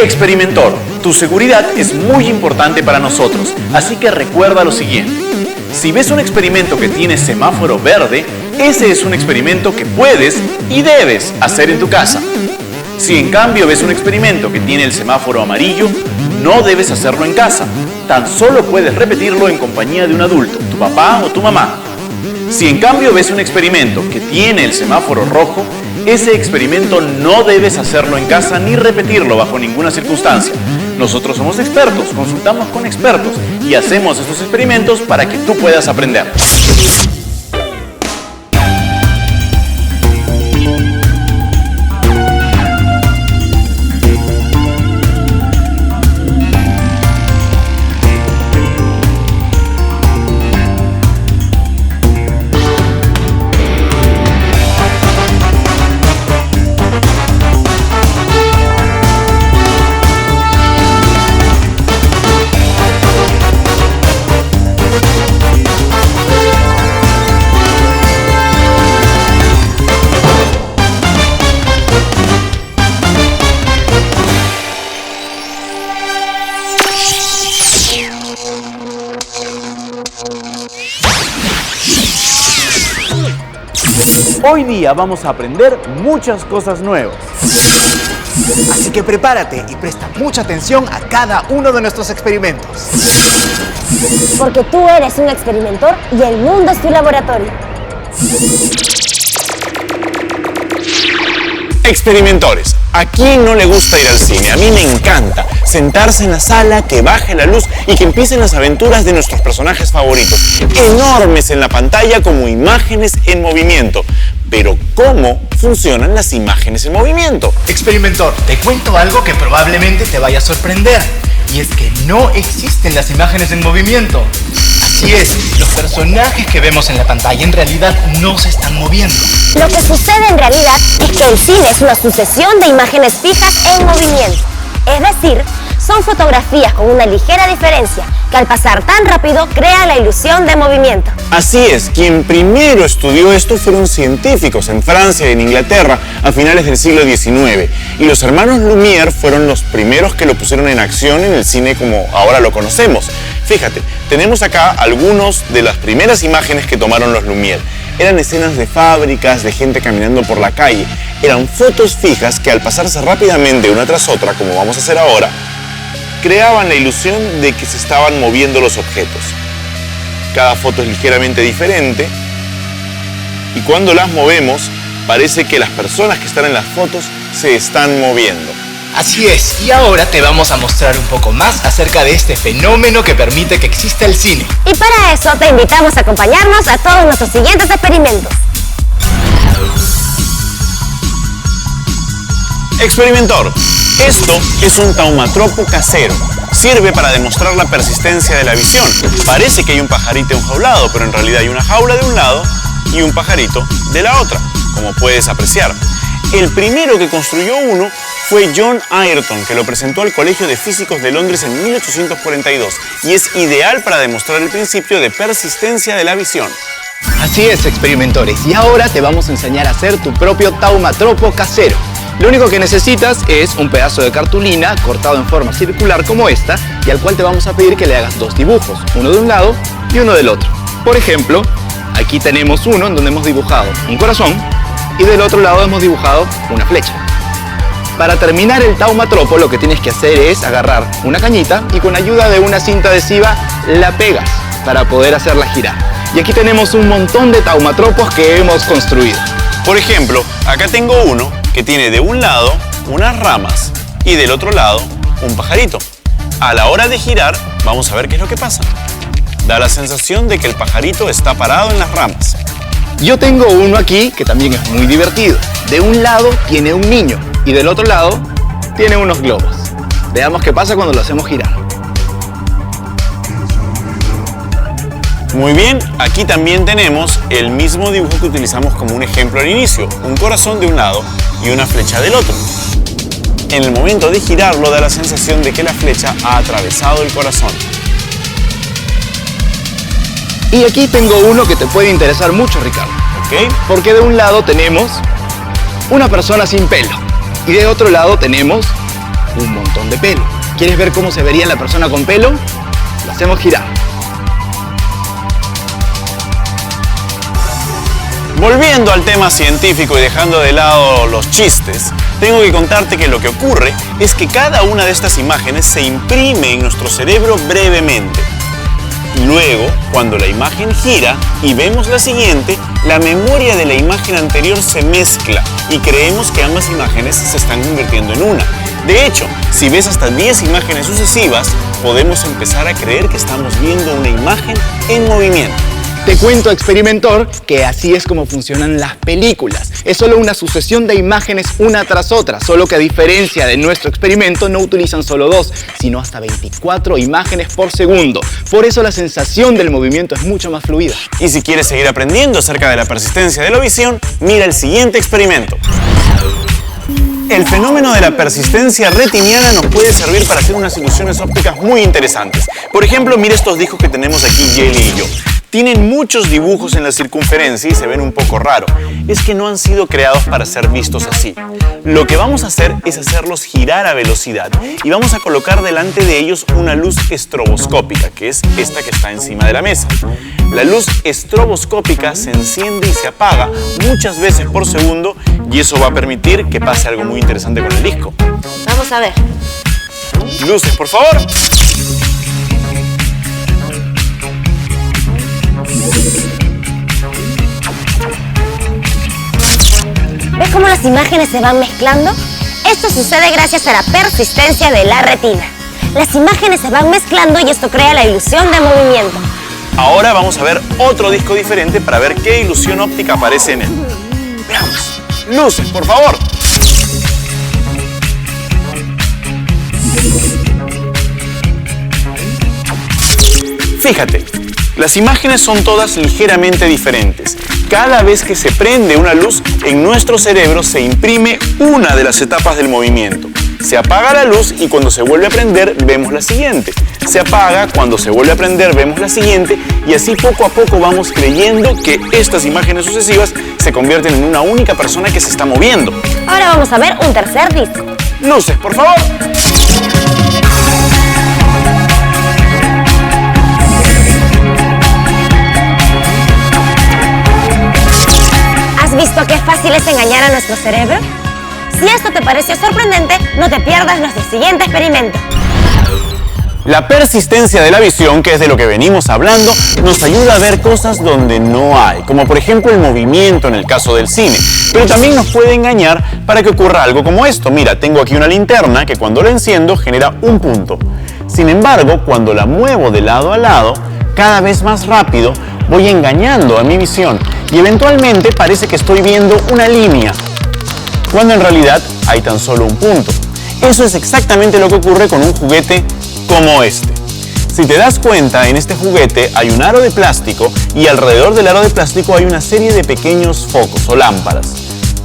Experimentor, tu seguridad es muy importante para nosotros, así que recuerda lo siguiente. Si ves un experimento que tiene semáforo verde, ese es un experimento que puedes y debes hacer en tu casa. Si en cambio ves un experimento que tiene el semáforo amarillo, no debes hacerlo en casa. Tan solo puedes repetirlo en compañía de un adulto, tu papá o tu mamá. Si en cambio ves un experimento que tiene el semáforo rojo, ese experimento no debes hacerlo en casa ni repetirlo bajo ninguna circunstancia. Nosotros somos expertos, consultamos con expertos y hacemos estos experimentos para que tú puedas aprender. Hoy día vamos a aprender muchas cosas nuevas. Así que prepárate y presta mucha atención a cada uno de nuestros experimentos. Porque tú eres un experimentor y el mundo es tu laboratorio. Experimentores, ¿a quién no le gusta ir al cine? A mí me encanta sentarse en la sala, que baje la luz y que empiecen las aventuras de nuestros personajes favoritos, enormes en la pantalla como imágenes en movimiento. Pero ¿cómo funcionan las imágenes en movimiento? Experimentor, te cuento algo que probablemente te vaya a sorprender. Y es que no existen las imágenes en movimiento. Así es, los personajes que vemos en la pantalla en realidad no se están moviendo. Lo que sucede en realidad es que el cine es una sucesión de imágenes fijas en movimiento. Es decir, son fotografías con una ligera diferencia que al pasar tan rápido crea la ilusión de movimiento. Así es, quien primero estudió esto fueron científicos en Francia y en Inglaterra a finales del siglo XIX. Y los hermanos Lumière fueron los primeros que lo pusieron en acción en el cine como ahora lo conocemos. Fíjate, tenemos acá algunas de las primeras imágenes que tomaron los Lumière. Eran escenas de fábricas, de gente caminando por la calle. Eran fotos fijas que al pasarse rápidamente una tras otra, como vamos a hacer ahora, creaban la ilusión de que se estaban moviendo los objetos. Cada foto es ligeramente diferente y cuando las movemos parece que las personas que están en las fotos se están moviendo. Así es, y ahora te vamos a mostrar un poco más acerca de este fenómeno que permite que exista el cine. Y para eso te invitamos a acompañarnos a todos nuestros siguientes experimentos. Experimentor, esto es un taumatropo casero. Sirve para demostrar la persistencia de la visión. Parece que hay un pajarito enjaulado, pero en realidad hay una jaula de un lado y un pajarito de la otra, como puedes apreciar. El primero que construyó uno fue John Ayrton, que lo presentó al Colegio de Físicos de Londres en 1842 y es ideal para demostrar el principio de persistencia de la visión. Así es, experimentores, y ahora te vamos a enseñar a hacer tu propio taumatropo casero. Lo único que necesitas es un pedazo de cartulina cortado en forma circular como esta y al cual te vamos a pedir que le hagas dos dibujos, uno de un lado y uno del otro. Por ejemplo, aquí tenemos uno en donde hemos dibujado un corazón y del otro lado hemos dibujado una flecha. Para terminar el taumatropo lo que tienes que hacer es agarrar una cañita y con ayuda de una cinta adhesiva la pegas para poder hacerla girar. Y aquí tenemos un montón de taumatropos que hemos construido. Por ejemplo, acá tengo uno que tiene de un lado unas ramas y del otro lado un pajarito. A la hora de girar, vamos a ver qué es lo que pasa. Da la sensación de que el pajarito está parado en las ramas. Yo tengo uno aquí que también es muy divertido. De un lado tiene un niño y del otro lado tiene unos globos. Veamos qué pasa cuando lo hacemos girar. Muy bien, aquí también tenemos el mismo dibujo que utilizamos como un ejemplo al inicio, un corazón de un lado y una flecha del otro. En el momento de girarlo da la sensación de que la flecha ha atravesado el corazón. Y aquí tengo uno que te puede interesar mucho, Ricardo. ¿Ok? Porque de un lado tenemos una persona sin pelo y de otro lado tenemos un montón de pelo. ¿Quieres ver cómo se vería la persona con pelo? Lo hacemos girar. Volviendo al tema científico y dejando de lado los chistes, tengo que contarte que lo que ocurre es que cada una de estas imágenes se imprime en nuestro cerebro brevemente. Luego, cuando la imagen gira y vemos la siguiente, la memoria de la imagen anterior se mezcla y creemos que ambas imágenes se están convirtiendo en una. De hecho, si ves hasta 10 imágenes sucesivas, podemos empezar a creer que estamos viendo una imagen en movimiento. Te cuento, experimentor, que así es como funcionan las películas. Es solo una sucesión de imágenes una tras otra, solo que a diferencia de nuestro experimento no utilizan solo 2, sino hasta 24 imágenes por segundo. Por eso la sensación del movimiento es mucho más fluida. Y si quieres seguir aprendiendo acerca de la persistencia de la visión, mira el siguiente experimento. El fenómeno de la persistencia retiniana nos puede servir para hacer unas ilusiones ópticas muy interesantes. Por ejemplo, mira estos discos que tenemos aquí, Jelly y yo. Tienen muchos dibujos en la circunferencia y se ven un poco raros. Es que no han sido creados para ser vistos así. Lo que vamos a hacer es hacerlos girar a velocidad y vamos a colocar delante de ellos una luz estroboscópica, que es esta que está encima de la mesa. La luz estroboscópica se enciende y se apaga muchas veces por segundo y eso va a permitir que pase algo muy interesante con el disco. Vamos a ver. Luces, por favor. ¿Ves cómo las imágenes se van mezclando? Esto sucede gracias a la persistencia de la retina. Las imágenes se van mezclando y esto crea la ilusión de movimiento. Ahora vamos a ver otro disco diferente para ver qué ilusión óptica aparece en él. Veamos. Luces, por favor. Fíjate, las imágenes son todas ligeramente diferentes. Cada vez que se prende una luz, en nuestro cerebro se imprime una de las etapas del movimiento. Se apaga la luz y cuando se vuelve a prender, vemos la siguiente. Se apaga, cuando se vuelve a prender, vemos la siguiente y así poco a poco vamos creyendo que estas imágenes sucesivas se convierten en una única persona que se está moviendo. Ahora vamos a ver un tercer disco. Luces, por favor. ¿Has visto qué fácil es engañar a nuestro cerebro? Si esto te pareció sorprendente, no te pierdas nuestro siguiente experimento. La persistencia de la visión, que es de lo que venimos hablando, nos ayuda a ver cosas donde no hay, como por ejemplo el movimiento en el caso del cine. Pero también nos puede engañar para que ocurra algo como esto. Mira, tengo aquí una linterna que cuando la enciendo genera un punto. Sin embargo, cuando la muevo de lado a lado, cada vez más rápido, voy engañando a mi visión y eventualmente parece que estoy viendo una línea, cuando en realidad hay tan solo un punto. Eso es exactamente lo que ocurre con un juguete como este. Si te das cuenta, en este juguete hay un aro de plástico y alrededor del aro de plástico hay una serie de pequeños focos o lámparas.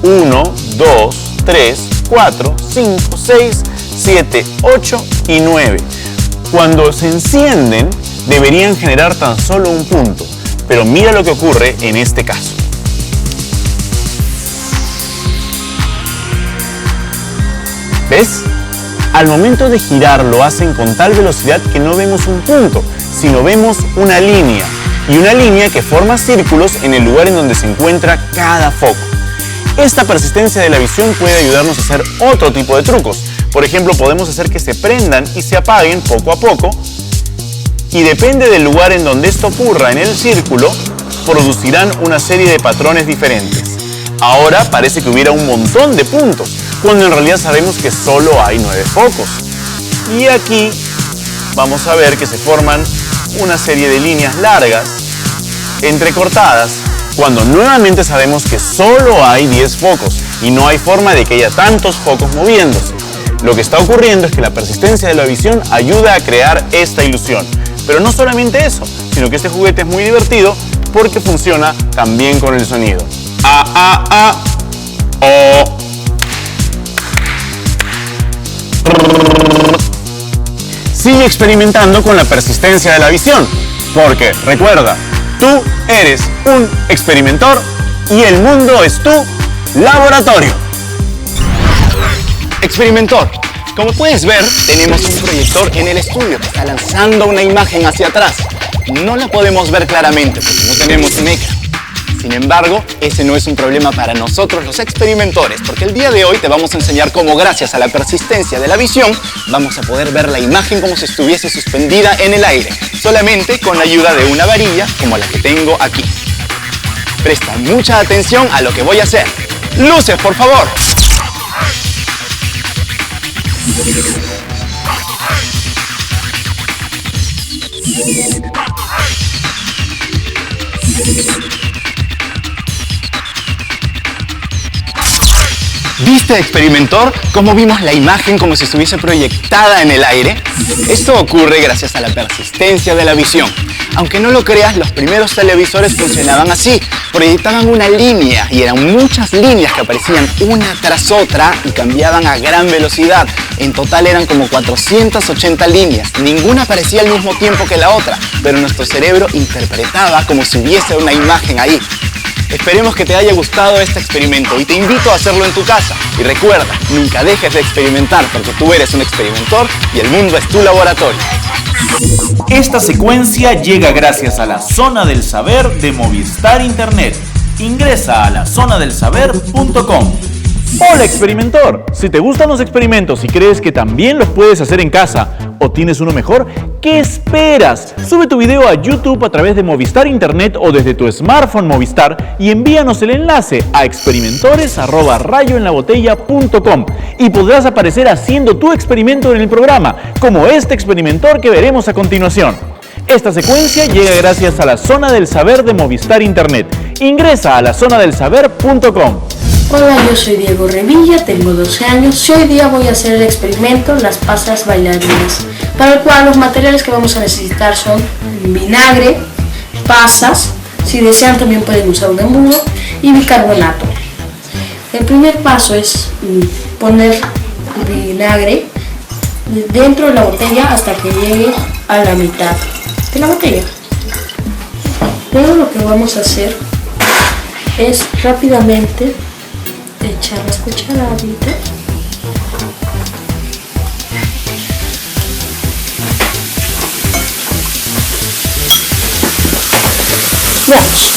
1, 2, 3, 4, 5, 6, 7, 8 y 9. Cuando se encienden, deberían generar tan solo un punto. Pero mira lo que ocurre en este caso. ¿Ves? Al momento de girar lo hacen con tal velocidad que no vemos un punto, sino vemos una línea. Y una línea que forma círculos en el lugar en donde se encuentra cada foco. Esta persistencia de la visión puede ayudarnos a hacer otro tipo de trucos. Por ejemplo, podemos hacer que se prendan y se apaguen poco a poco. Y depende del lugar en donde esto ocurra en el círculo, producirán una serie de patrones diferentes. Ahora parece que hubiera un montón de puntos, cuando en realidad sabemos que solo hay 9 focos. Y aquí vamos a ver que se forman una serie de líneas largas, entrecortadas, cuando nuevamente sabemos que solo hay 10 focos y no hay forma de que haya tantos focos moviéndose. Lo que está ocurriendo es que la persistencia de la visión ayuda a crear esta ilusión. Pero no solamente eso, sino que este juguete es muy divertido porque funciona también con el sonido. O. Sigue experimentando con la persistencia de la visión, porque recuerda, tú eres un experimentor y el mundo es tu laboratorio. Experimentor, Como puedes ver, tenemos un proyector en el estudio que está lanzando una imagen hacia atrás. No la podemos ver claramente porque no tenemos un ecran. Sin embargo, ese no es un problema para nosotros los experimentores, porque el día de hoy te vamos a enseñar cómo, gracias a la persistencia de la visión, vamos a poder ver la imagen como si estuviese suspendida en el aire, solamente con la ayuda de una varilla como la que tengo aquí. Presta mucha atención a lo que voy a hacer. ¡Luces, por favor! ¿Viste, experimentor, cómo vimos la imagen como si estuviese proyectada en el aire? Esto ocurre gracias a la persistencia de la visión. Aunque no lo creas, los primeros televisores funcionaban así. Proyectaban una línea y eran muchas líneas que aparecían una tras otra y cambiaban a gran velocidad. En total eran como 480 líneas. Ninguna aparecía al mismo tiempo que la otra, pero nuestro cerebro interpretaba como si hubiese una imagen ahí. Esperemos que te haya gustado este experimento y te invito a hacerlo en tu casa. Y recuerda, nunca dejes de experimentar porque tú eres un experimentor y el mundo es tu laboratorio. Esta secuencia llega gracias a la Zona del Saber de Movistar Internet. Ingresa a lazonadelsaber.com. Hola, experimentor. Si te gustan los experimentos y crees que también los puedes hacer en casa o tienes uno mejor, ¿qué esperas? Sube tu video a YouTube a través de Movistar Internet o desde tu smartphone Movistar y envíanos el enlace a experimentores@rayoenlabotella.com y podrás aparecer haciendo tu experimento en el programa, como este experimentor que veremos a continuación. Esta secuencia llega gracias a la Zona del Saber de Movistar Internet. Ingresa a lazonadelsaber.com. Hola, yo soy Diego Revilla, tengo 12 años y hoy día voy a hacer el experimento Las pasas bailarinas, para el cual los materiales que vamos a necesitar son vinagre, pasas, si desean también pueden usar un embudo, y bicarbonato. El primer paso es poner vinagre dentro de la botella hasta que llegue a la mitad de la botella. Luego lo que vamos a hacer es rápidamente echar las cucharaditas . Veamos.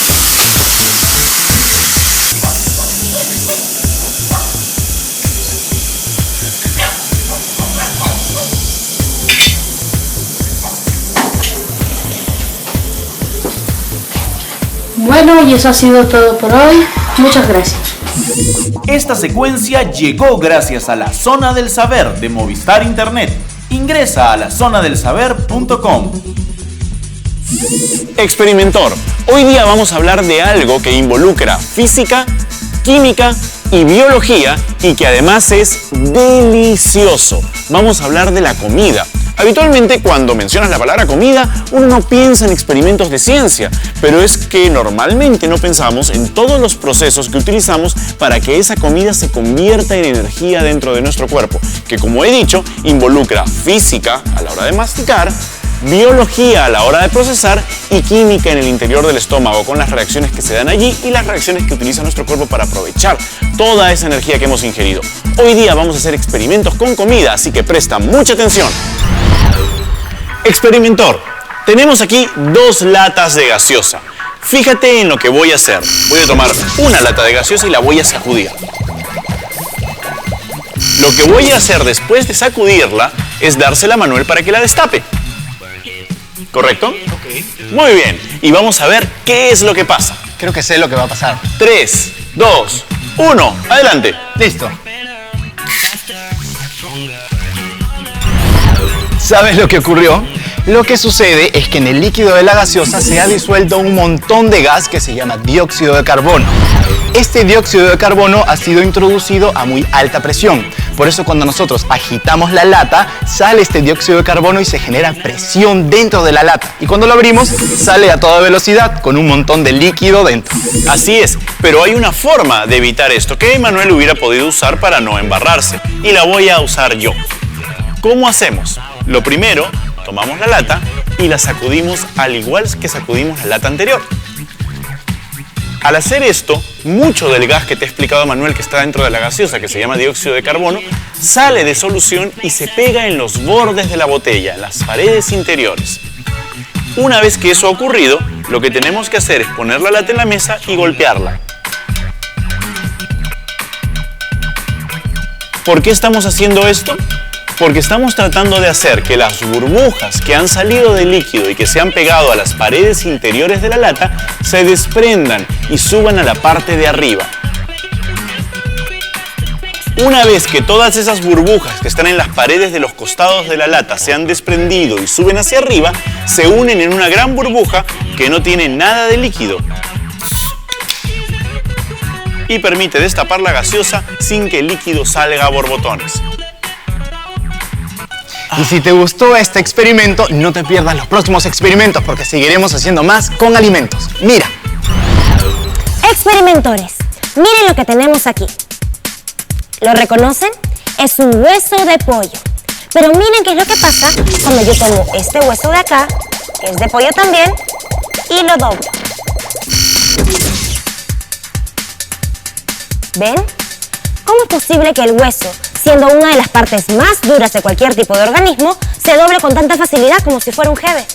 Bueno, y eso ha sido todo por hoy. Muchas gracias. Esta secuencia llegó gracias a la Zona del Saber de Movistar Internet. Ingresa a lazonadelsaber.com. Experimentor, hoy día vamos a hablar de algo que involucra física, química y biología y que además es delicioso. Vamos a hablar de la comida. Habitualmente cuando mencionas la palabra comida, uno no piensa en experimentos de ciencia, pero es que normalmente no pensamos en todos los procesos que utilizamos para que esa comida se convierta en energía dentro de nuestro cuerpo, que como he dicho, involucra física a la hora de masticar, biología a la hora de procesar y química en el interior del estómago con las reacciones que se dan allí y las reacciones que utiliza nuestro cuerpo para aprovechar toda esa energía que hemos ingerido. Hoy día vamos a hacer experimentos con comida, así que presta mucha atención. Experimentor, tenemos aquí 2 latas de gaseosa. Fíjate en lo que voy a hacer. Voy a tomar una lata de gaseosa y la voy a sacudir. Lo que voy a hacer después de sacudirla es dársela a Manuel para que la destape. ¿Correcto? Ok. Muy bien. Y vamos a ver qué es lo que pasa. Creo que sé lo que va a pasar. 3, 2, 1. Adelante. Listo. ¿Sabes lo que ocurrió? Lo que sucede es que en el líquido de la gaseosa se ha disuelto un montón de gas que se llama dióxido de carbono. Este dióxido de carbono ha sido introducido a muy alta presión. Por eso cuando nosotros agitamos la lata, sale este dióxido de carbono y se genera presión dentro de la lata. Y cuando lo abrimos, sale a toda velocidad con un montón de líquido dentro. Así es, pero hay una forma de evitar esto que Manuel hubiera podido usar para no embarrarse. Y la voy a usar yo. ¿Cómo hacemos? Lo primero, tomamos la lata y la sacudimos al igual que sacudimos la lata anterior. Al hacer esto, mucho del gas que te ha explicado Manuel que está dentro de la gaseosa, que se llama dióxido de carbono, sale de solución y se pega en los bordes de la botella, en las paredes interiores. Una vez que eso ha ocurrido, lo que tenemos que hacer es poner la lata en la mesa y golpearla. ¿Por qué estamos haciendo esto? Porque estamos tratando de hacer que las burbujas que han salido del líquido y que se han pegado a las paredes interiores de la lata se desprendan y suban a la parte de arriba. Una vez que todas esas burbujas que están en las paredes de los costados de la lata se han desprendido y suben hacia arriba, se unen en una gran burbuja que no tiene nada de líquido y permite destapar la gaseosa sin que el líquido salga a borbotones. Y si te gustó este experimento, no te pierdas los próximos experimentos porque seguiremos haciendo más con alimentos. Mira. Experimentores, miren lo que tenemos aquí. ¿Lo reconocen? Es un hueso de pollo. Pero miren qué es lo que pasa cuando yo tomo este hueso de acá, que es de pollo también, y lo doblo. ¿Ven? ¿Cómo es posible que el hueso, siendo una de las partes más duras de cualquier tipo de organismo, se doble con tanta facilidad como si fuera un jeve?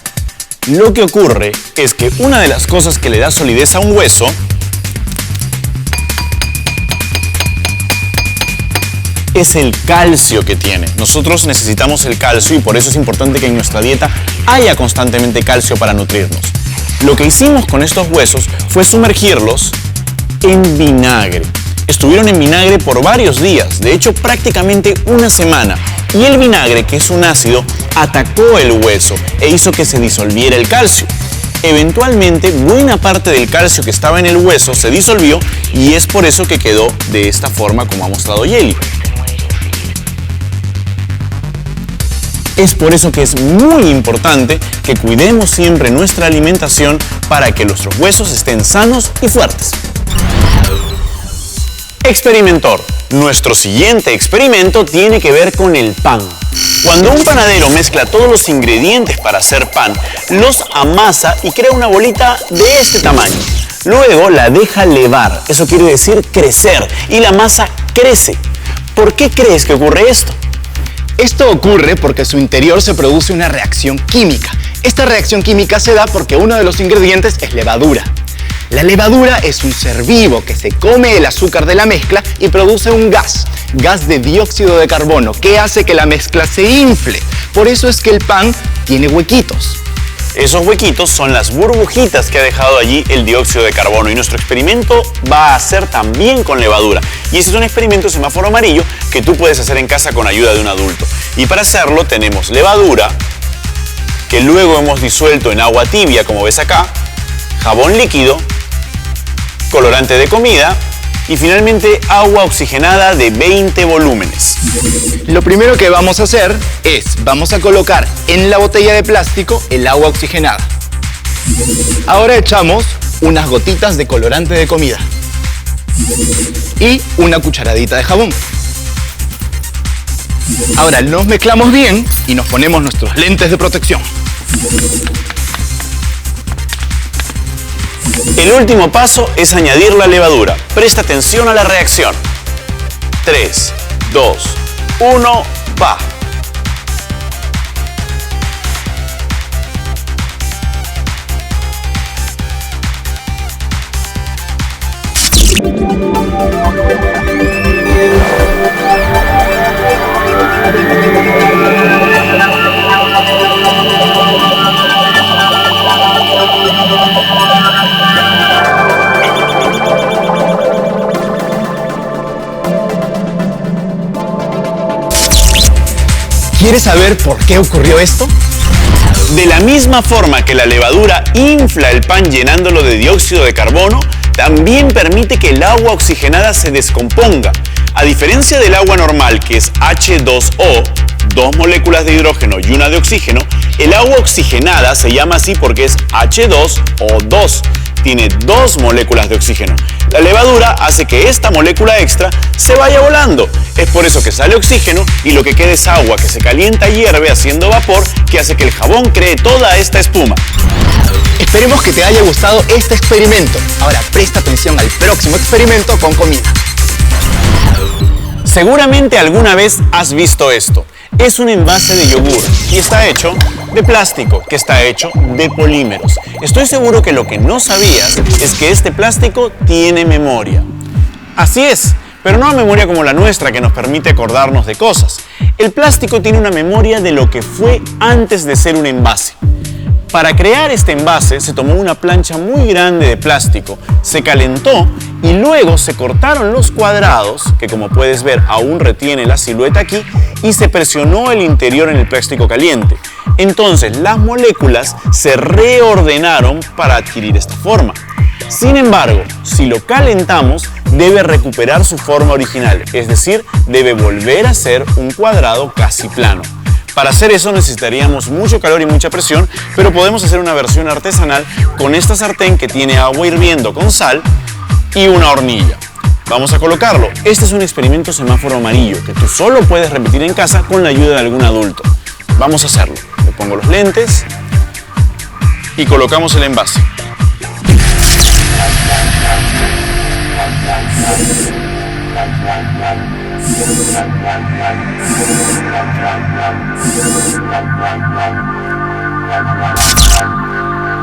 Lo que ocurre es que una de las cosas que le da solidez a un hueso es el calcio que tiene. Nosotros necesitamos el calcio y por eso es importante que en nuestra dieta haya constantemente calcio para nutrirnos. Lo que hicimos con estos huesos fue sumergirlos en vinagre. Estuvieron en vinagre por varios días, de hecho prácticamente una semana. Y el vinagre, que es un ácido, atacó el hueso e hizo que se disolviera el calcio. Eventualmente, buena parte del calcio que estaba en el hueso se disolvió y es por eso que quedó de esta forma como ha mostrado Yeli. Es por eso que es muy importante que cuidemos siempre nuestra alimentación para que nuestros huesos estén sanos y fuertes. Experimentor. Nuestro siguiente experimento tiene que ver con el pan. Cuando un panadero mezcla todos los ingredientes para hacer pan, los amasa y crea una bolita de este tamaño. Luego la deja levar, eso quiere decir crecer, y la masa crece. ¿Por qué crees que ocurre esto? Esto ocurre porque en su interior se produce una reacción química. Esta reacción química se da porque uno de los ingredientes es levadura. La levadura es un ser vivo que se come el azúcar de la mezcla y produce un gas de dióxido de carbono, que hace que la mezcla se infle. Por eso es que el pan tiene huequitos. Esos huequitos son las burbujitas que ha dejado allí el dióxido de carbono y nuestro experimento va a ser también con levadura. Y ese es un experimento semáforo amarillo que tú puedes hacer en casa con ayuda de un adulto. Y para hacerlo tenemos levadura, que luego hemos disuelto en agua tibia, como ves acá, jabón líquido, colorante de comida y finalmente agua oxigenada de 20 volúmenes. Lo primero que vamos a hacer es, vamos a colocar en la botella de plástico el agua oxigenada. Ahora echamos unas gotitas de colorante de comida y una cucharadita de jabón. Ahora los mezclamos bien y nos ponemos nuestros lentes de protección. El último paso es añadir la levadura. Presta atención a la reacción. 3, 2, 1, va. ¿Quieres saber por qué ocurrió esto? De la misma forma que la levadura infla el pan llenándolo de dióxido de carbono, también permite que el agua oxigenada se descomponga. A diferencia del agua normal, que es H2O, 2 moléculas de hidrógeno y una de oxígeno, el agua oxigenada se llama así porque es H2O2. Tiene 2 moléculas de oxígeno. La levadura hace que esta molécula extra se vaya volando. Es por eso que sale oxígeno y lo que queda es agua que se calienta y hierve haciendo vapor, que hace que el jabón cree toda esta espuma. Esperemos que te haya gustado este experimento. Ahora presta atención al próximo experimento con comida. Seguramente alguna vez has visto esto. Es un envase de yogur y está hecho de plástico, que está hecho de polímeros. Estoy seguro que lo que no sabías es que este plástico tiene memoria. Así es, pero no una memoria como la nuestra que nos permite acordarnos de cosas. El plástico tiene una memoria de lo que fue antes de ser un envase. Para crear este envase se tomó una plancha muy grande de plástico, se calentó y luego se cortaron los cuadrados, que como puedes ver aún retiene la silueta aquí, y se presionó el interior en el plástico caliente. Entonces las moléculas se reordenaron para adquirir esta forma. Sin embargo, si lo calentamos, debe recuperar su forma original, es decir, debe volver a ser un cuadrado casi plano. Para hacer eso necesitaríamos mucho calor y mucha presión, pero podemos hacer una versión artesanal con esta sartén que tiene agua hirviendo con sal y una hornilla. Vamos a colocarlo. Este es un experimento semáforo amarillo que tú solo puedes repetir en casa con la ayuda de algún adulto. Vamos a hacerlo. Le pongo los lentes y colocamos el envase.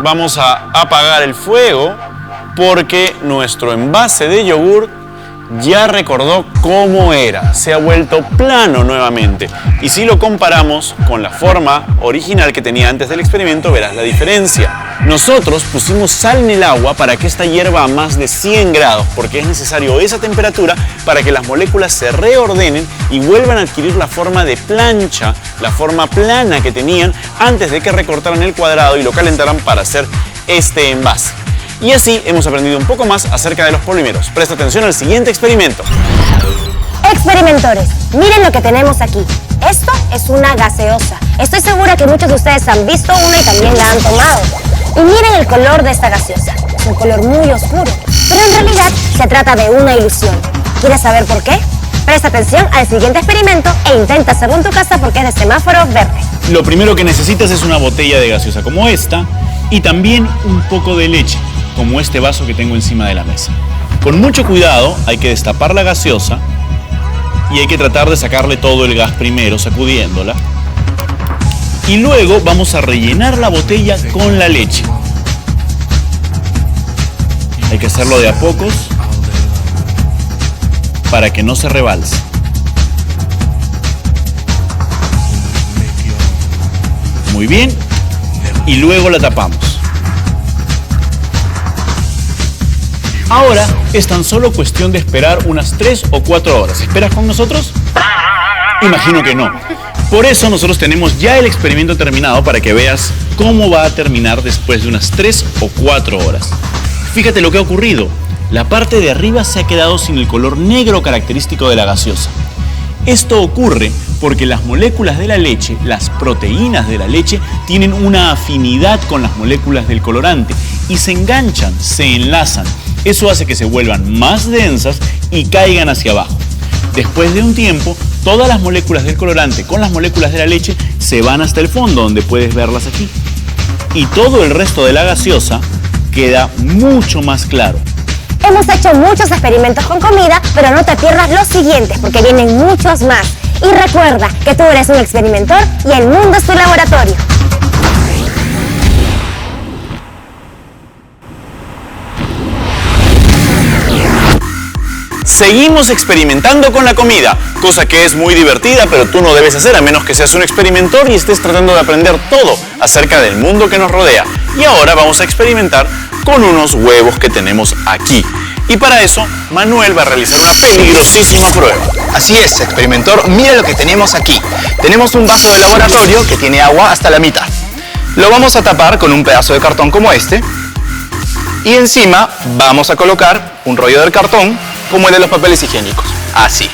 Vamos a apagar el fuego porque nuestro envase de yogur ya recordó cómo era, se ha vuelto plano nuevamente. Y si lo comparamos con la forma original que tenía antes del experimento, verás la diferencia. Nosotros pusimos sal en el agua para que esta hierva a más de 100 grados, porque es necesario esa temperatura para que las moléculas se reordenen y vuelvan a adquirir la forma de plancha, la forma plana que tenían antes de que recortaran el cuadrado y lo calentaran para hacer este envase. Y así hemos aprendido un poco más acerca de los polímeros. Presta atención al siguiente experimento. Experimentores, miren lo que tenemos aquí. Esto es una gaseosa. Estoy segura que muchos de ustedes han visto una y también la han tomado. Y miren el color de esta gaseosa. Es un color muy oscuro, pero en realidad se trata de una ilusión. ¿Quieres saber por qué? Presta atención al siguiente experimento e intenta hacerlo en tu casa porque es de semáforo verde. Lo primero que necesitas es una botella de gaseosa como esta y también un poco de leche, como este vaso que tengo encima de la mesa. Con mucho cuidado hay que destapar la gaseosa y hay que tratar de sacarle todo el gas primero, sacudiéndola. Y luego vamos a rellenar la botella con la leche. Hay que hacerlo de a pocos para que no se rebalse. Muy bien. Y luego la tapamos. Ahora es tan solo cuestión de esperar unas 3 o 4 horas. ¿Esperas con nosotros? Imagino que no. Por eso nosotros tenemos ya el experimento terminado para que veas cómo va a terminar después de unas 3 o 4 horas. Fíjate lo que ha ocurrido. La parte de arriba se ha quedado sin el color negro característico de la gaseosa. Esto ocurre porque las moléculas de la leche, las proteínas de la leche, tienen una afinidad con las moléculas del colorante y se enganchan, se enlazan. Eso hace que se vuelvan más densas y caigan hacia abajo. Después de un tiempo, todas las moléculas del colorante con las moléculas de la leche se van hasta el fondo, donde puedes verlas aquí. Y todo el resto de la gaseosa queda mucho más claro. Hemos hecho muchos experimentos con comida, pero no te pierdas los siguientes porque vienen muchos más. Y recuerda que tú eres un experimentor y el mundo es tu laboratorio. Seguimos experimentando con la comida, cosa que es muy divertida, pero tú no debes hacer a menos que seas un experimentor y estés tratando de aprender todo acerca del mundo que nos rodea. Y ahora vamos a experimentar con unos huevos que tenemos aquí. Y para eso, Manuel va a realizar una peligrosísima prueba. Así es, experimentor, mira lo que tenemos aquí. Tenemos un vaso de laboratorio que tiene agua hasta la mitad. Lo vamos a tapar con un pedazo de cartón como este. Y encima vamos a colocar un rollo del cartón como el de los papeles higiénicos. Así.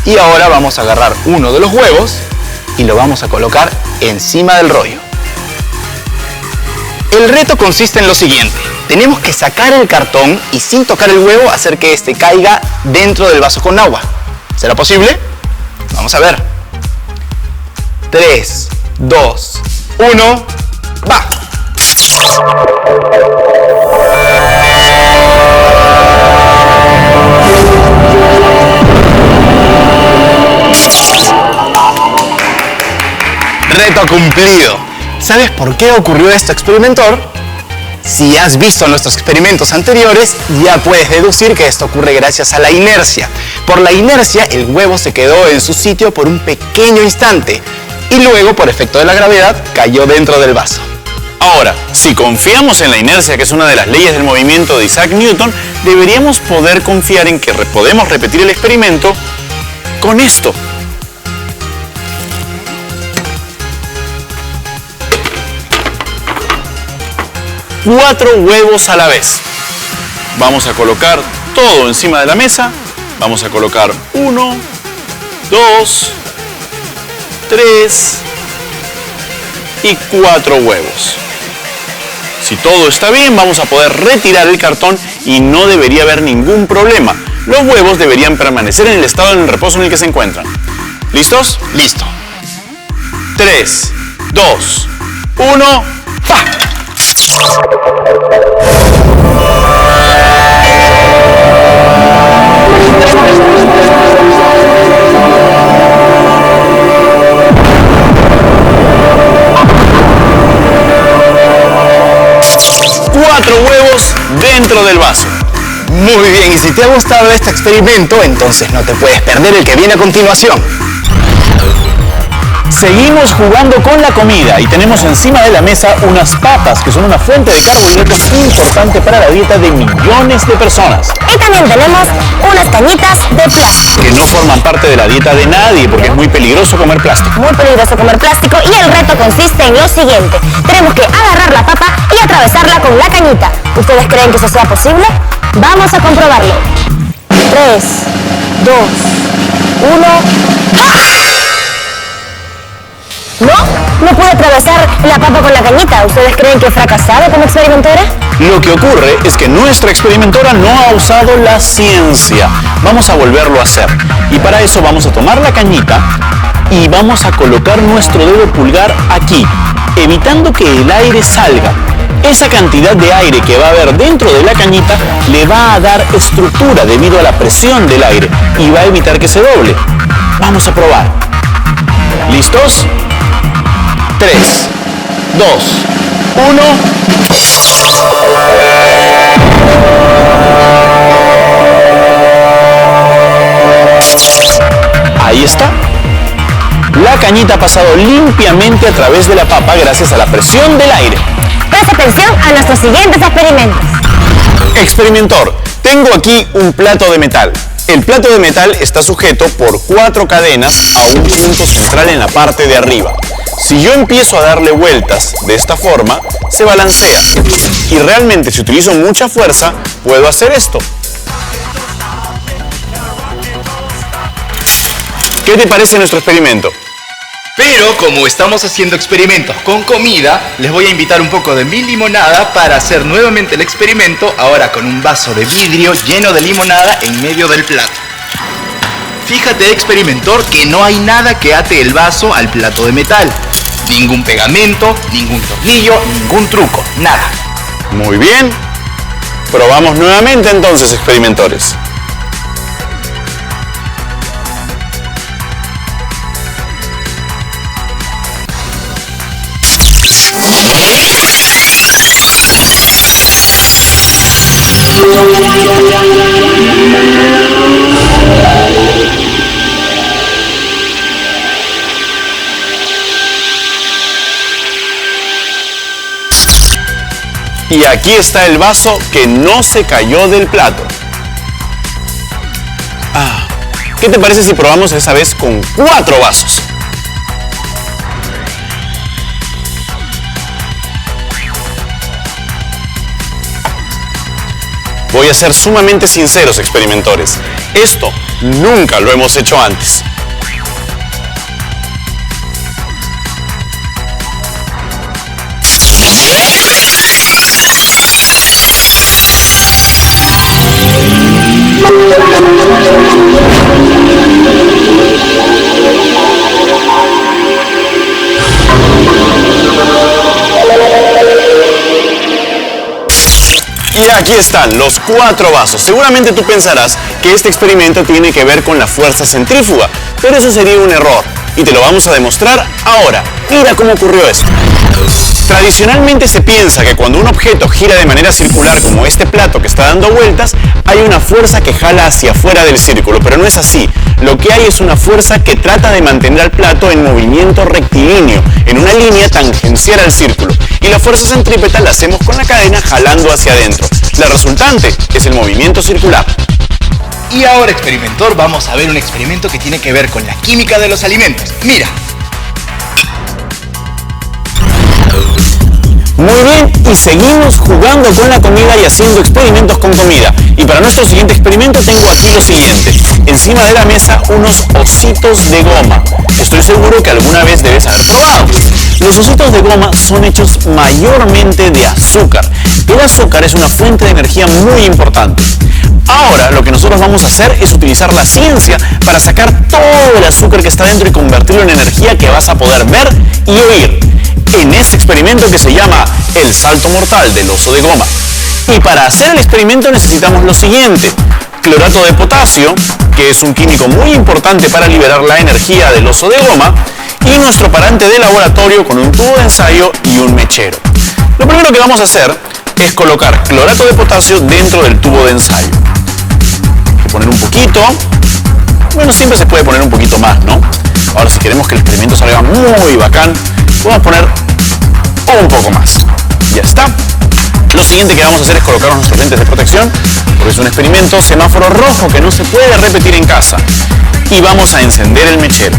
Y ahora vamos a agarrar uno de los huevos y lo vamos a colocar encima del rollo. El reto consiste en lo siguiente. Tenemos que sacar el cartón y sin tocar el huevo hacer que este caiga dentro del vaso con agua. ¿Será posible? Vamos a ver. 3, 2, 1, ¡va! Reto cumplido. ¿Sabes por qué ocurrió esto, experimentor? Si has visto nuestros experimentos anteriores, ya puedes deducir que esto ocurre gracias a la inercia. Por la inercia, el huevo se quedó en su sitio por un pequeño instante y luego, por efecto de la gravedad, cayó dentro del vaso. Ahora, si confiamos en la inercia, que es una de las leyes del movimiento de Isaac Newton, deberíamos poder confiar en que podemos repetir el experimento con esto. Cuatro huevos a la vez. Vamos a colocar todo encima de la mesa. Vamos a colocar 1, 2, 3 y 4 huevos. Si todo está bien, vamos a poder retirar el cartón y no debería haber ningún problema. Los huevos deberían permanecer en el estado de reposo en el que se encuentran. ¿Listos? Listo. 3, 2, 1, ¡pa! Cuatro huevos dentro del vaso. Muy bien, y si te ha gustado este experimento, entonces no te puedes perder el que viene a continuación. Seguimos jugando con la comida y tenemos encima de la mesa unas papas que son una fuente de carbohidratos importante para la dieta de millones de personas. Y también tenemos unas cañitas de plástico. Que no forman parte de la dieta de nadie porque es muy peligroso comer plástico. Muy peligroso comer plástico y el reto consiste en lo siguiente. Tenemos que agarrar la papa y atravesarla con la cañita. ¿Ustedes creen que eso sea posible? Vamos a comprobarlo. 3, 2, 1... No pude atravesar la papa con la cañita. ¿Ustedes creen que he fracasado como experimentora? Lo que ocurre es que nuestra experimentora no ha usado la ciencia. Vamos a volverlo a hacer. Y para eso vamos a tomar la cañita y vamos a colocar nuestro dedo pulgar aquí, evitando que el aire salga. Esa cantidad de aire que va a haber dentro de la cañita le va a dar estructura debido a la presión del aire y va a evitar que se doble. Vamos a probar. ¿Listos? 3, 2, 1. Ahí está. La cañita ha pasado limpiamente a través de la papa gracias a la presión del aire. Presta atención a nuestros siguientes experimentos. Experimentor, tengo aquí un plato de metal. El plato de metal está sujeto por 4 cadenas a un punto central en la parte de arriba. Si yo empiezo a darle vueltas de esta forma, se balancea. Y realmente, si utilizo mucha fuerza, puedo hacer esto. ¿Qué te parece nuestro experimento? Pero como estamos haciendo experimentos con comida, les voy a invitar un poco de mi limonada para hacer nuevamente el experimento, ahora con un vaso de vidrio lleno de limonada en medio del plato. Fíjate, experimentor, que no hay nada que ate el vaso al plato de metal. Ningún pegamento, ningún tornillo, ningún truco, nada. Muy bien. Probamos nuevamente entonces, experimentores. Y aquí está el vaso que no se cayó del plato. ¿Qué te parece si probamos esa vez con 4 vasos? Voy a ser sumamente sinceros, experimentores. Esto nunca lo hemos hecho antes. Y aquí están los 4 vasos. Seguramente tú pensarás que este experimento tiene que ver con la fuerza centrífuga, pero eso sería un error. Y te lo vamos a demostrar ahora. Mira cómo ocurrió esto. Tradicionalmente se piensa que cuando un objeto gira de manera circular como este plato que está dando vueltas, hay una fuerza que jala hacia afuera del círculo, pero no es así. Lo que hay es una fuerza que trata de mantener al plato en movimiento rectilíneo, en una línea tangencial al círculo. Y la fuerza centrípeta la hacemos con la cadena jalando hacia adentro. La resultante es el movimiento circular. Y ahora, experimentor, vamos a ver un experimento que tiene que ver con la química de los alimentos. Mira. Muy bien, y seguimos jugando con la comida y haciendo experimentos con comida. Y para nuestro siguiente experimento tengo aquí lo siguiente. Encima de la mesa unos ositos de goma. Estoy seguro que alguna vez debes haber probado. Los ositos de goma son hechos mayormente de azúcar. El azúcar es una fuente de energía muy importante. Ahora lo que nosotros vamos a hacer es utilizar la ciencia para sacar todo el azúcar que está dentro y convertirlo en energía que vas a poder ver y oír en este experimento que se llama el salto mortal del oso de goma. Y para hacer el experimento necesitamos lo siguiente: clorato de potasio, que es un químico muy importante para liberar la energía del oso de goma, y nuestro parante de laboratorio con un tubo de ensayo y un mechero. Lo primero que vamos a hacer es colocar clorato de potasio dentro del tubo de ensayo. Hay que poner un poquito. Bueno, siempre se puede poner un poquito más, ¿no? Ahora, si queremos que el experimento salga muy bacán, podemos poner un poco más. Ya está. Lo siguiente que vamos a hacer es colocar nuestros lentes de protección, porque es un experimento semáforo rojo que no se puede repetir en casa. Y vamos a encender el mechero.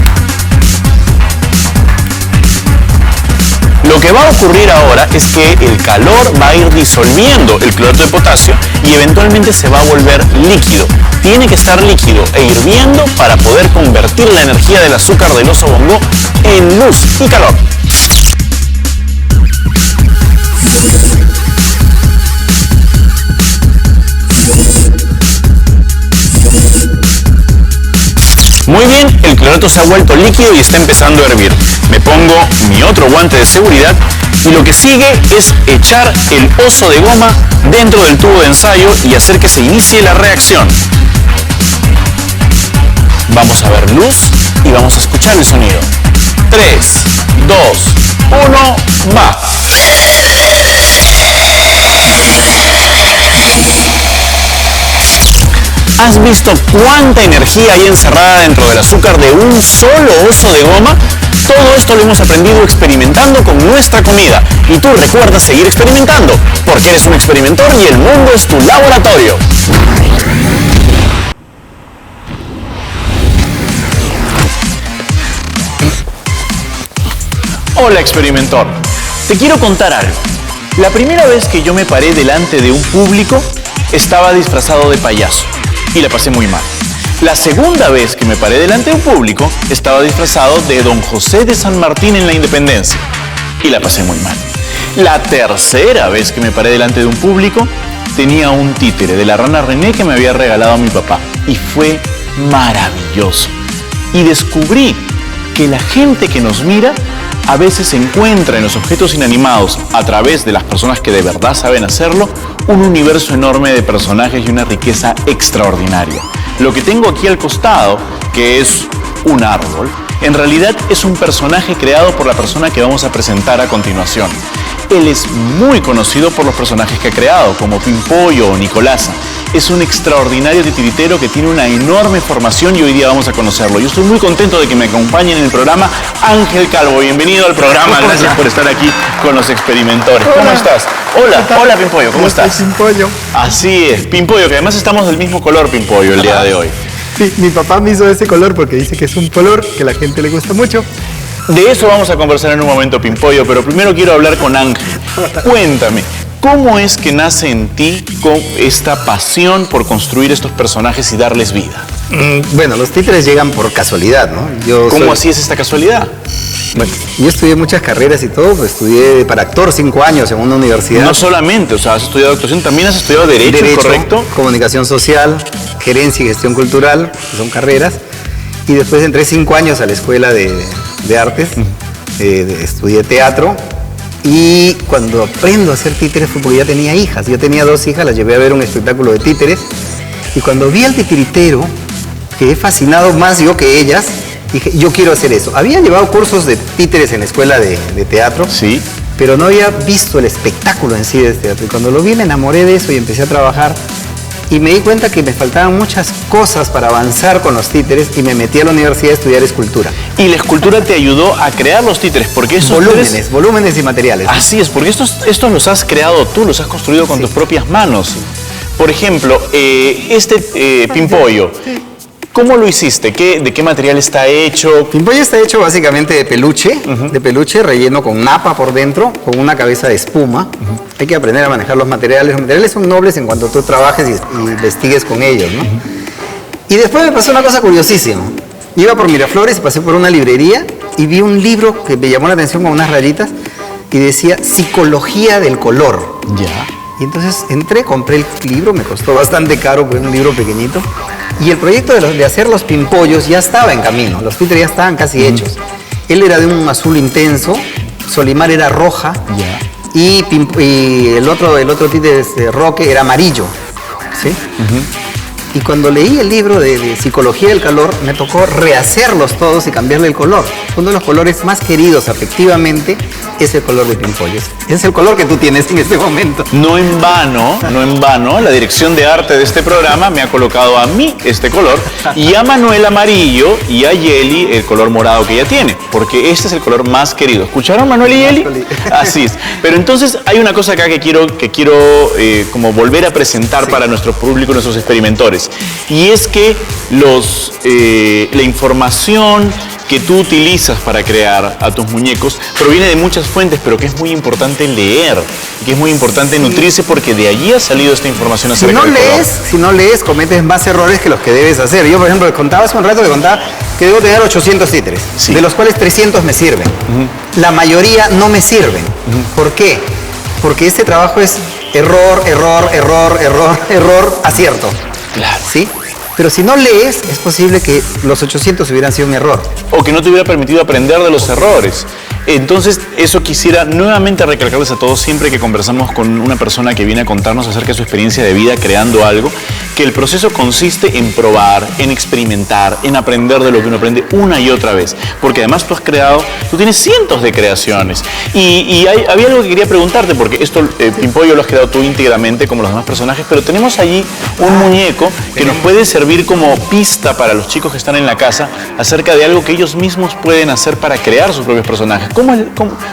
Lo que va a ocurrir ahora es que el calor va a ir disolviendo el clorato de potasio y eventualmente se va a volver líquido. Tiene que estar líquido e hirviendo para poder convertir la energía del azúcar del oso bongo en luz y calor. Muy bien, el clorato se ha vuelto líquido y está empezando a hervir. Me pongo mi otro guante de seguridad y lo que sigue es echar el oso de goma dentro del tubo de ensayo y hacer que se inicie la reacción. Vamos a ver luz y vamos a escuchar el sonido. 3, 2, 1, va. ¿Has visto cuánta energía hay encerrada dentro del azúcar de un solo oso de goma? Todo esto lo hemos aprendido experimentando con nuestra comida. Y tú recuerda seguir experimentando, porque eres un experimentor y el mundo es tu laboratorio. Hola, experimentor. Te quiero contar algo. La primera vez que yo me paré delante de un público, estaba disfrazado de payaso y la pasé muy mal. La segunda vez que me paré delante de un público, estaba disfrazado de Don José de San Martín en la Independencia y la pasé muy mal. La tercera vez que me paré delante de un público, tenía un títere de la rana René que me había regalado mi papá y fue maravilloso. Y descubrí que la gente que nos mira a veces encuentra en los objetos inanimados, a través de las personas que de verdad saben hacerlo, un universo enorme de personajes y una riqueza extraordinaria. Lo que tengo aquí al costado, que es un árbol, en realidad es un personaje creado por la persona que vamos a presentar a continuación. Él es muy conocido por los personajes que ha creado, como Pimpollo o Nicolasa. Es un extraordinario titiritero que tiene una enorme formación y hoy día vamos a conocerlo. Yo estoy muy contento de que me acompañen en el programa Ángel Calvo. Bienvenido al programa, gracias por estar aquí con los experimentores. ¿Cómo estás? Hola Pimpollo, ¿cómo estás? Pimpollo. Así es, Pimpollo, que además estamos del mismo color, Pimpollo, el día de hoy. Sí, mi papá me hizo ese color porque dice que es un color que a la gente le gusta mucho. De eso vamos a conversar en un momento, Pimpollo, pero primero quiero hablar con Ángel. Cuéntame, ¿cómo es que nace en ti con esta pasión por construir estos personajes y darles vida? Bueno, los títeres llegan por casualidad, ¿no? ¿Cómo así es esta casualidad? Bueno, yo estudié muchas carreras y todo, pues estudié para actor 5 años en una universidad. No solamente, o sea, has estudiado actuación, también has estudiado Derecho, ¿correcto? Comunicación social, Gerencia y Gestión Cultural, que son carreras. Y después entré 5 años a la Escuela de Artes, estudié teatro Y cuando aprendo a hacer títeres fue porque ya tenía hijas. Yo tenía 2 hijas, las llevé a ver un espectáculo de títeres. Y cuando vi al titiritero, quedé fascinado más yo que ellas. Dije, yo quiero hacer eso. Había llevado cursos de títeres en la escuela de teatro. Sí. Pero no había visto el espectáculo en sí de teatro. Y cuando lo vi me enamoré de eso y empecé a trabajar. Y me di cuenta que me faltaban muchas cosas para avanzar con los títeres y me metí a la universidad a estudiar escultura. Y la escultura te ayudó a crear los títeres, porque esos Volúmenes y materiales. Así es, porque estos los has creado tú, los has construido con tus propias manos. Por ejemplo, pimpollo, ¿cómo lo hiciste? ¿De qué material está hecho? Pimpollo está hecho básicamente de peluche, relleno con napa por dentro, con una cabeza de espuma. Hay que aprender a manejar los materiales. Los materiales son nobles en cuanto tú trabajes y investigues con ellos, ¿no? Y después me pasó una cosa curiosísima. Iba por Miraflores y pasé por una librería y vi un libro que me llamó la atención con unas rayitas y decía Psicología del color. Ya. Y entonces entré, compré el libro, me costó bastante caro, pues un libro pequeñito. Y el proyecto de hacer los pimpollos ya estaba en camino, los títeres ya estaban casi hechos. Él era de un azul intenso, Solimar era roja, y el otro títere, Roque, era amarillo. ¿Sí? Y cuando leí el libro de Psicología del Color, me tocó rehacerlos todos y cambiarle el color. Uno de los colores más queridos afectivamente es el color de pimpollos. Es el color que tú tienes en este momento. No en vano, la dirección de arte de este programa me ha colocado a mí este color y a Manuel amarillo y a Yeli el color morado que ella tiene, porque este es el color más querido. ¿Escucharon, Manuel y Yeli? Así es. Pero entonces hay una cosa acá que quiero como volver a presentar para nuestro público, nuestros experimentores. Y es que la información que tú utilizas para crear a tus muñecos proviene de muchas fuentes, pero que es muy importante leer, que es muy importante nutrirse porque de allí ha salido esta información acerca del color. Si no lees, cometes más errores que los que debes hacer. Yo, por ejemplo, contaba hace un rato que debo tener 800 títeres, de los cuales 300 me sirven. La mayoría no me sirven. ¿Por qué? Porque este trabajo es error, acierto. Claro. ¿Sí? Pero si no lees, es posible que los 800 hubieran sido un error. O que no te hubiera permitido aprender de los errores. Entonces, eso quisiera nuevamente recalcarles a todos siempre que conversamos con una persona que viene a contarnos acerca de su experiencia de vida creando algo, que el proceso consiste en probar, en experimentar, en aprender de lo que uno aprende una y otra vez. Porque además tú tienes cientos de creaciones. Y había algo que quería preguntarte, porque esto, Pimpollo, lo has creado tú íntegramente como los demás personajes, pero tenemos allí un muñeco que nos puede servir como pista para los chicos que están en la casa acerca de algo que ellos mismos pueden hacer para crear sus propios personajes.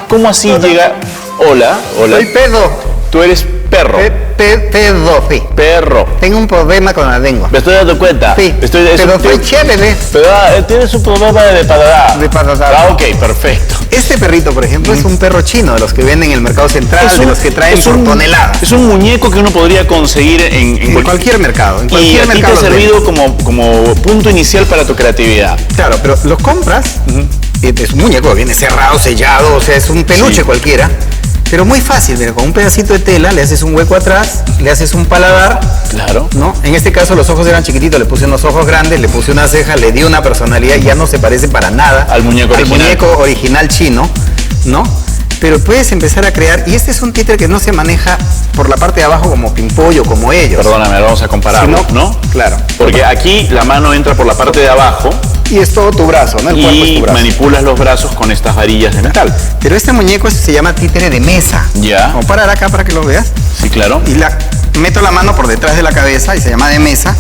¿Cómo así llega? Hola. Soy pedo. Tú eres perro. Pedo, sí. Perro. Tengo un problema con la lengua. Me estoy dando cuenta. Sí, pero soy chévere. Pero tienes un problema de paladar. De paladar. Ah, ok, perfecto. Este perrito, por ejemplo, es un perro chino, de los que venden en el mercado central, de los que traen por toneladas. Es un muñeco que uno podría conseguir en cualquier mercado. En y cualquier a ti te ha servido como punto inicial para tu creatividad. Claro, pero los compras, es un muñeco, viene cerrado, sellado, o sea, es un peluche cualquiera. Pero muy fácil, mira, con un pedacito de tela le haces un hueco atrás, le haces un paladar. Claro. ¿No? En este caso los ojos eran chiquititos, le puse unos ojos grandes, le puse una ceja, le di una personalidad, ya no se parece para nada al muñeco original chino, ¿no? Pero puedes empezar a crear, y este es un títere que no se maneja por la parte de abajo como Pimpollo, como ellos. Perdóname, vamos a compararlo, ¿no? Claro. Porque aquí la mano entra por la parte de abajo. Y es todo tu brazo, ¿no? El cuerpo es tu brazo. Manipulas los brazos con estas varillas de metal. Pero este muñeco se llama títere de mesa. Ya. Vamos a parar acá para que lo veas. Sí, claro. Y meto la mano por detrás de la cabeza y se llama de mesa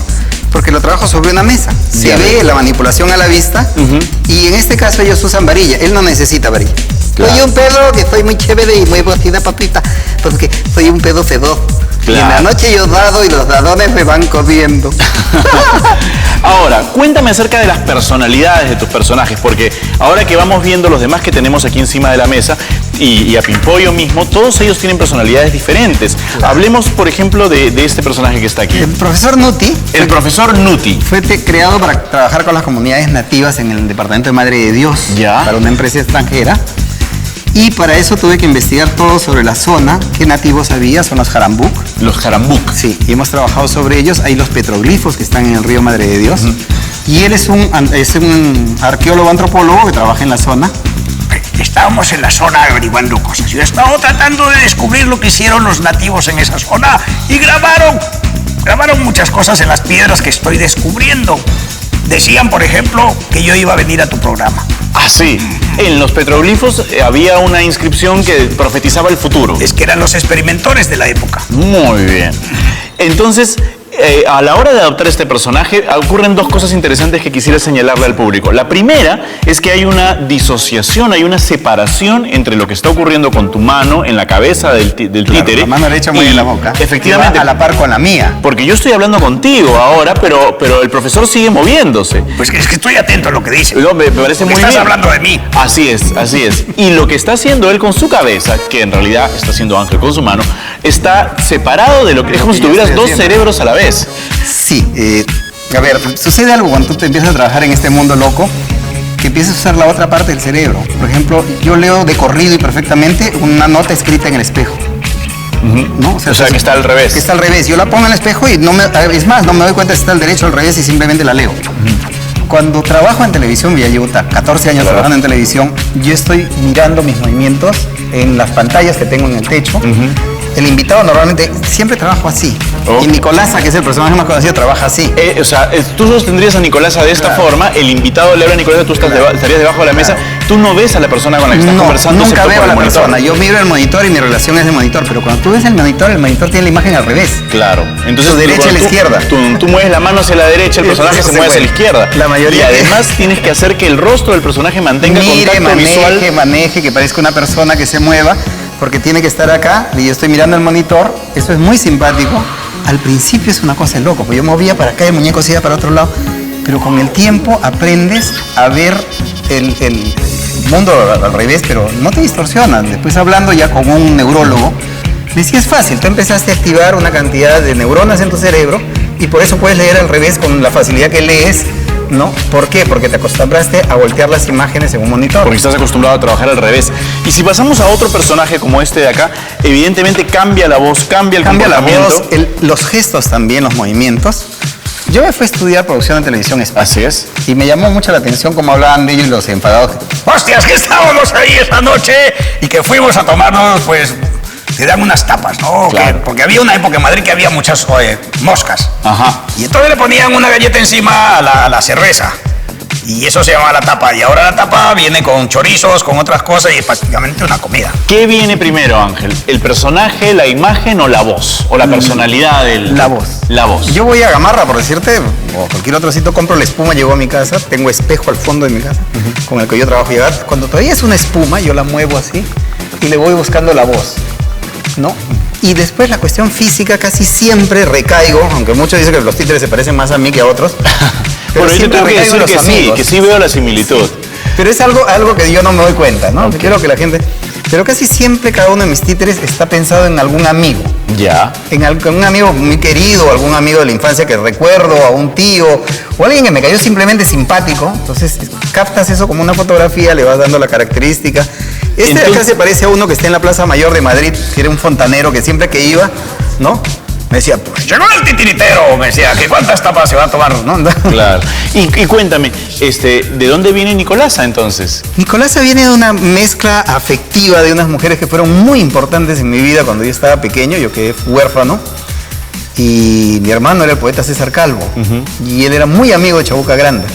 porque lo trabajo sobre una mesa. Se ve la manipulación a la vista y en este caso ellos usan varilla. Él no necesita varilla. Claro. Soy un pedo que soy muy chévere y muy botida, papita, porque soy un pedo fedor. Claro. Y en la noche yo dado y los dadones me van corriendo. Ahora, cuéntame acerca de las personalidades de tus personajes, porque ahora que vamos viendo los demás que tenemos aquí encima de la mesa y a Pimpollo mismo, todos ellos tienen personalidades diferentes. Claro. Hablemos, por ejemplo, de este personaje que está aquí. El profesor Nuti. El profesor Nuti. Fue creado para trabajar con las comunidades nativas en el departamento de Madre de Dios, para una empresa extranjera. Y para eso tuve que investigar todo sobre la zona, qué nativos había, son los Jarambuk. Los Jarambuk. Sí, y hemos trabajado sobre ellos. Hay los petroglifos que están en el río Madre de Dios. Y él es un arqueólogo, antropólogo que trabaja en la zona. estábamos en la zona averiguando cosas. Yo he estado tratando de descubrir lo que hicieron los nativos en esa zona y grabaron muchas cosas en las piedras que estoy descubriendo. Decían, por ejemplo, que yo iba a venir a tu programa. Ah, sí. En los petroglifos había una inscripción que profetizaba el futuro. Es que eran los experimentores de la época. Muy bien. Entonces, a la hora de adoptar este personaje, ocurren dos cosas interesantes que quisiera señalarle al público. La primera es que hay una disociación, hay una separación entre lo que está ocurriendo con tu mano en la cabeza del títere. La mano derecha muy en la boca. Efectivamente. A la par con la mía. Porque yo estoy hablando contigo ahora, pero el profesor sigue moviéndose. Pues es que estoy atento a lo que dice. No, me parece muy bien. Estás hablando de mí. Así es, así es. Y lo que está haciendo él con su cabeza, que en realidad está haciendo Ángel con su mano, está separado de lo que es como si tuvieras dos cerebros a la vez. Sí, a ver, sucede algo cuando tú te empiezas a trabajar en este mundo loco, que empiezas a usar la otra parte del cerebro. Por ejemplo, yo leo de corrido y perfectamente una nota escrita en el espejo. ¿No? O sea, que está al revés. Que está al revés. Yo la pongo en el espejo y es más, no me doy cuenta si está al derecho o al revés y simplemente la leo. Cuando trabajo en televisión, ya llevo 14 años trabajando en televisión, yo estoy mirando mis movimientos en las pantallas que tengo en el techo. El invitado normalmente siempre trabajo así. Y Nicolasa, que es el personaje más conocido, trabaja así. O sea, tú sostendrías a Nicolasa de esta forma, el invitado le habla a Nicolasa, tú estarías debajo de la mesa, tú no ves a la persona con la que estás conversando. Nunca veo a la persona, yo miro el monitor y mi relación es de monitor, pero cuando tú ves el monitor tiene la imagen al revés. Claro. Entonces, de derecha a la izquierda. Tú mueves la mano hacia la derecha, el personaje se mueve hacia la izquierda. La mayoría. Y además tienes que hacer que el rostro del personaje mantenga contacto visual. Maneje, que parezca una persona que se mueva, porque tiene que estar acá y yo estoy mirando el monitor. Eso es muy simpático. Al principio es una cosa de loco, porque yo movía para acá, el muñeco se iba para otro lado, pero con el tiempo aprendes a ver el mundo al revés, pero no te distorsionan. Después, hablando ya con un neurólogo, me decía, es fácil, tú empezaste a activar una cantidad de neuronas en tu cerebro y por eso puedes leer al revés con la facilidad que lees, ¿no? ¿Por qué? Porque te acostumbraste a voltear las imágenes en un monitor. Porque estás acostumbrado a trabajar al revés. Y si pasamos a otro personaje como este de acá, evidentemente cambia la voz, cambia el comportamiento. La voz, los gestos también, los movimientos. Yo me fui a estudiar producción de televisión española. Así es. Y me llamó mucho la atención cómo hablaban de ellos los enfadados. ¡Hostias, que estábamos ahí esa noche y que fuimos a tomarnos, pues, te dan unas tapas, ¿no? Claro. Porque había una época en Madrid que había muchas moscas. Ajá. Y entonces le ponían una galleta encima a la cerveza. Y eso se llama la tapa. Y ahora la tapa viene con chorizos, con otras cosas y es prácticamente una comida. ¿Qué viene primero, Ángel? ¿El personaje, la imagen o la voz? ¿O la personalidad del...? La voz. La voz. Yo voy a Gamarra, por decirte, o cualquier otro sitio, compro la espuma, llego a mi casa, tengo espejo al fondo de mi casa, con el que yo trabajo. Cuando todavía es una espuma, yo la muevo así y le voy buscando la voz, ¿no? Y después la cuestión física casi siempre recaigo, aunque muchos dicen que los títeres se parecen más a mí que a otros. Pero yo tengo que decir que sí veo la similitud. Pero es algo que yo no me doy cuenta, ¿no? Okay. Quiero que la gente... Pero casi siempre cada uno de mis títeres está pensado en algún amigo. Ya. En un amigo muy querido, algún amigo de la infancia que recuerdo, a un tío, o alguien que me cayó simplemente simpático. Entonces captas eso como una fotografía, le vas dando la característica. De acá se parece a uno que está en la Plaza Mayor de Madrid, que era un fontanero que siempre que iba, ¿no? Me decía, pues llegó el titiritero. Me decía, ¿qué cuántas tapas se va a tomar? ¿No? Claro. Y cuéntame, ¿de dónde viene Nicolasa entonces? Nicolasa viene de una mezcla afectiva de unas mujeres que fueron muy importantes en mi vida cuando yo estaba pequeño. Yo quedé huérfano. Y mi hermano era el poeta César Calvo. Y él era muy amigo de Chabuca Granda.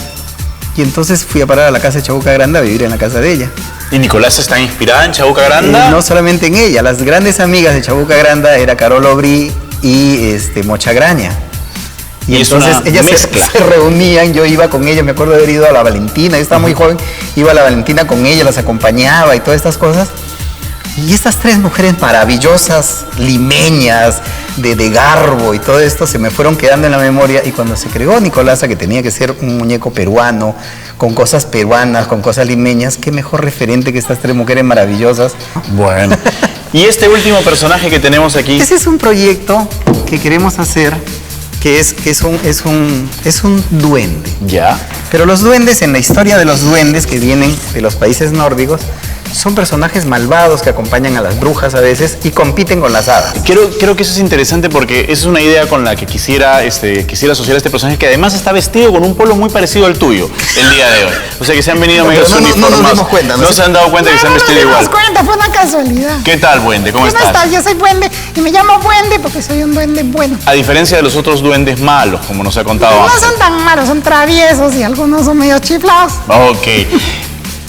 Y entonces fui a parar a la casa de Chabuca Granda a vivir en la casa de ella. ¿Y Nicolasa está inspirada en Chabuca Granda? No solamente en ella. Las grandes amigas de Chabuca Granda era Carol Obrí y Mocha Graña. Y entonces ellas se reunían, yo iba con ellas, me acuerdo de haber ido a la Valentina, yo estaba muy joven, iba a la Valentina con ella, las acompañaba y todas estas cosas. Y estas tres mujeres maravillosas, limeñas, de garbo y todo esto, se me fueron quedando en la memoria. Y cuando se creó Nicolasa, que tenía que ser un muñeco peruano, con cosas peruanas, con cosas limeñas, qué mejor referente que estas tres mujeres maravillosas. Bueno. ¿Y este último personaje que tenemos aquí? Ese es un proyecto que queremos hacer, que es un duende. Ya. Pero los duendes, en la historia de los duendes que vienen de los países nórdicos, son personajes malvados que acompañan a las brujas a veces y compiten con las hadas. Creo que eso es interesante porque esa es una idea con la que quisiera asociar a este personaje, que además está vestido con un polo muy parecido al tuyo el día de hoy. O sea que se han venido medio uniformados. No nos dimos cuenta. No se han dado cuenta que se han vestido igual. No nos dimos cuenta, fue una casualidad. ¿Qué tal, Buende? ¿Cómo estás? Yo soy Buende y me llamo Buende porque soy un duende bueno. A diferencia de los otros duendes malos, como nos ha contado No antes. son tan malos, son traviesos y algunos son medio chiflados. Ok.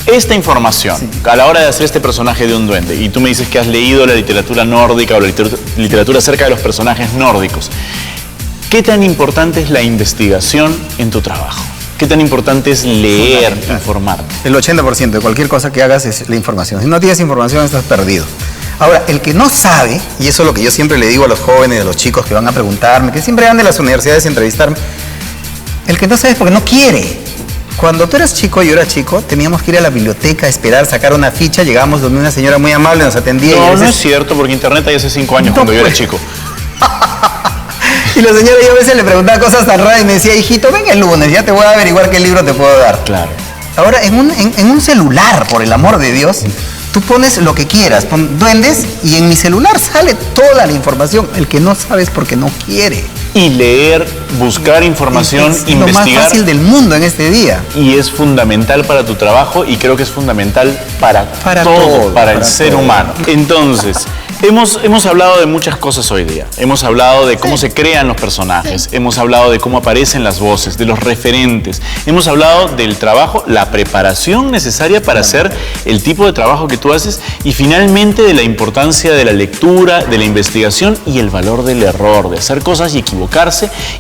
Esta información, a la hora de hacer este personaje de un duende, y tú me dices que has leído la literatura nórdica o la literatura acerca de los personajes nórdicos, ¿qué tan importante es la investigación en tu trabajo? ¿Qué tan importante es leer, informarte? El 80% de cualquier cosa que hagas es la información. Si no tienes información, estás perdido. Ahora, el que no sabe, y eso es lo que yo siempre le digo a los jóvenes, a los chicos que van a preguntarme, que siempre van de las universidades a entrevistarme, el que no sabe es porque no quiere. Cuando tú eras chico, yo era chico, teníamos que ir a la biblioteca a esperar, sacar una ficha, llegábamos donde una señora muy amable nos atendía. No, y a veces... no es cierto, porque internet hay hace 5 años cuando yo era chico. Y la señora yo a veces le preguntaba cosas tan raras y me decía, hijito, ven el lunes, ya te voy a averiguar qué libro te puedo dar. Claro. Ahora, en un celular, por el amor de Dios, tú pones lo que quieras, pon duendes y en mi celular sale toda la información. El que no sabe es porque no quiere. Y leer, buscar información, es investigar. lo más fácil del mundo en este día. Y es fundamental para tu trabajo y creo que es fundamental para todo, para el ser humano. Entonces, hemos hablado de muchas cosas hoy día. Hemos hablado de cómo se crean los personajes, hemos hablado de cómo aparecen las voces, de los referentes. Hemos hablado del trabajo, la preparación necesaria para hacer el tipo de trabajo que tú haces y finalmente de la importancia de la lectura, de la investigación y el valor del error, de hacer cosas y equivocarse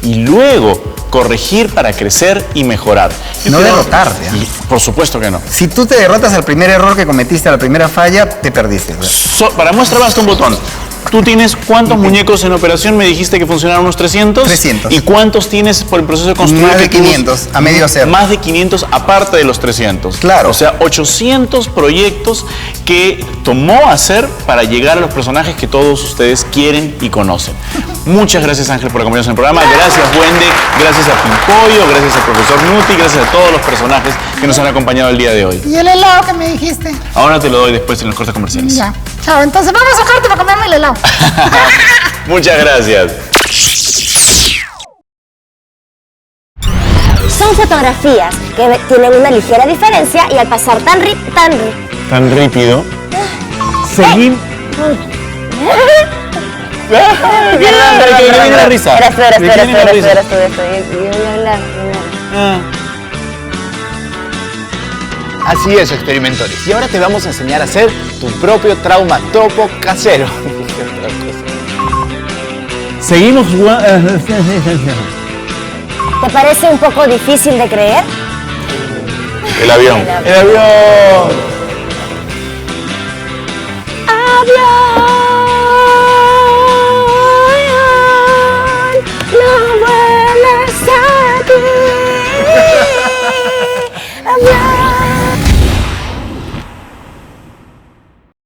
y luego corregir para crecer y mejorar. No derrotarte. Por supuesto que no. Si tú te derrotas al primer error que cometiste, a la primera falla, te perdiste. Para muestra basta un botón. ¿Tú tienes cuántos muñecos en operación? Me dijiste que funcionaron unos 300. 300. ¿Y cuántos tienes por el proceso de construir? Más de 500, a medio hacer. Más de 500 aparte de los 300. Claro. O sea, 800 proyectos que tomó hacer para llegar a los personajes que todos ustedes quieren y conocen. Muchas gracias, Ángel, por acompañarnos en el programa. Gracias, Buende. Gracias a Pimpollo. Gracias al profesor Nuti. Gracias a todos los personajes que nos han acompañado el día de hoy. ¿Y el helado que me dijiste? Ahora te lo doy después en los cortes comerciales. Ya. Chao, entonces vamos a corte para comerme el helado. Muchas gracias. Son fotografías que tienen una ligera diferencia y al pasar tan rápido. Seguimos. ¿De qué viene la risa? Espera, ¿De qué viene la risa? yo voy a hablar primero. Así es, experimentores. Y ahora te vamos a enseñar a hacer tu propio traumatropo casero. Seguimos jugando. ¿Te parece un poco difícil de creer? El avión. El avión.